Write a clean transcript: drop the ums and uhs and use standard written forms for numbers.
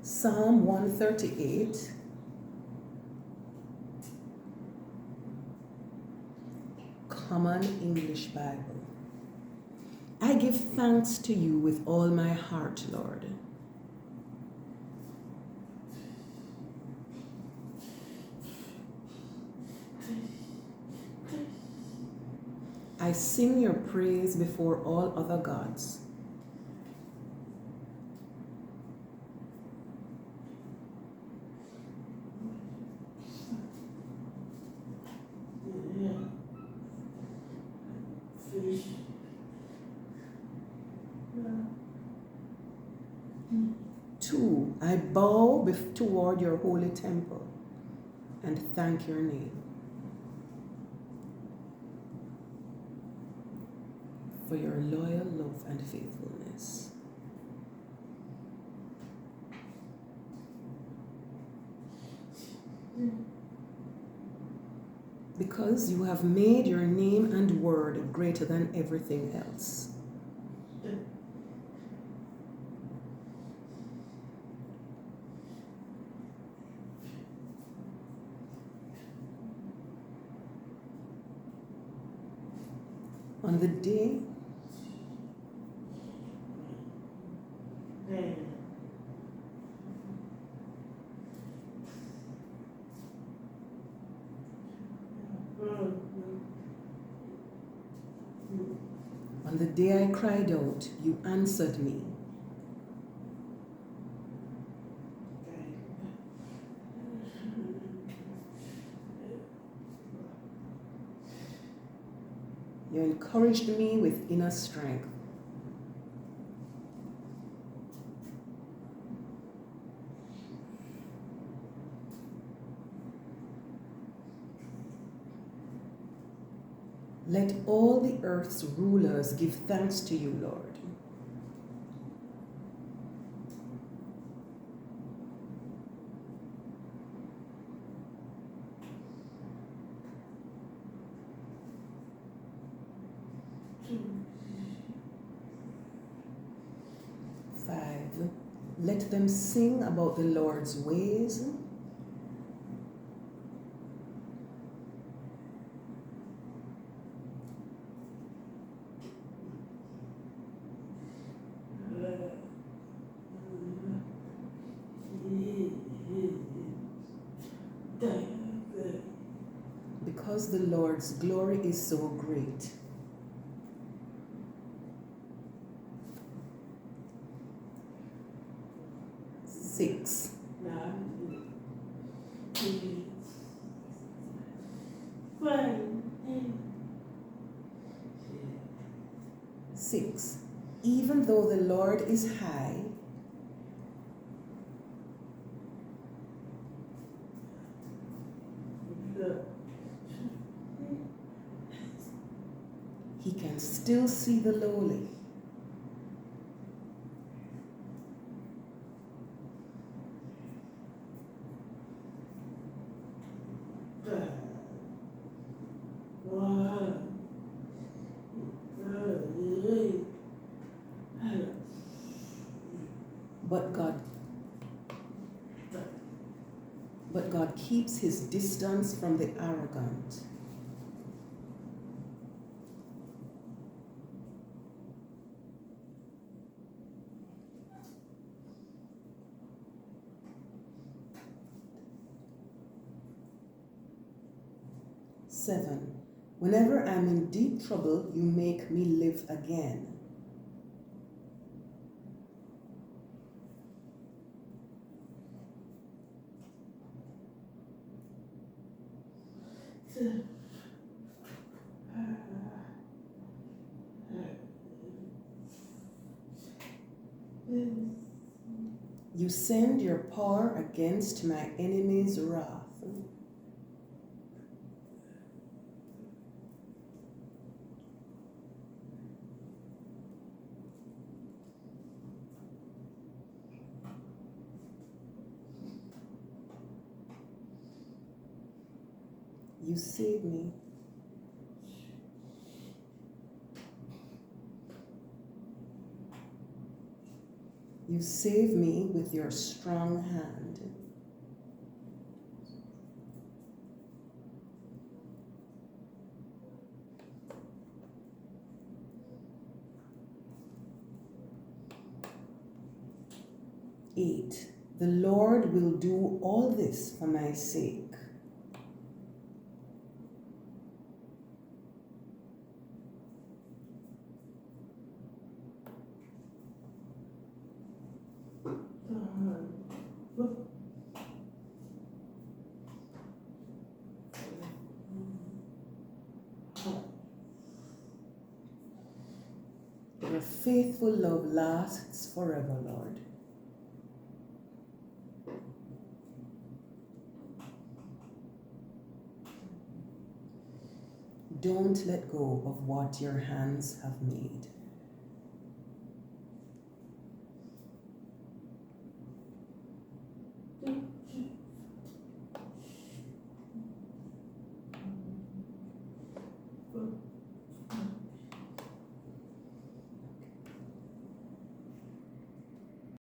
Psalm 138, Common English Bible. I give thanks to you with all my heart, Lord. I sing your praise before all other gods. Two, I bow toward your holy temple and thank your name for your loyal love and faithfulness. Because you have made your name and word greater than everything else. On the day on the day I cried out, you answered me. You encouraged me with inner strength. Let all the earth's rulers give thanks to you, Lord. Five, let them sing about the Lord's ways. Because the Lord's glory is so great. Six, even though the Lord is high, he can still see the lowly. But God keeps his distance from the arrogant. Seven, whenever I'm in deep trouble, you make me live again. You send your power against my enemies' wrath. You save me. You save me with your strong hand. Eight, the Lord will do all this for my sake. Your faithful love lasts forever, Lord. Don't let go of what your hands have made.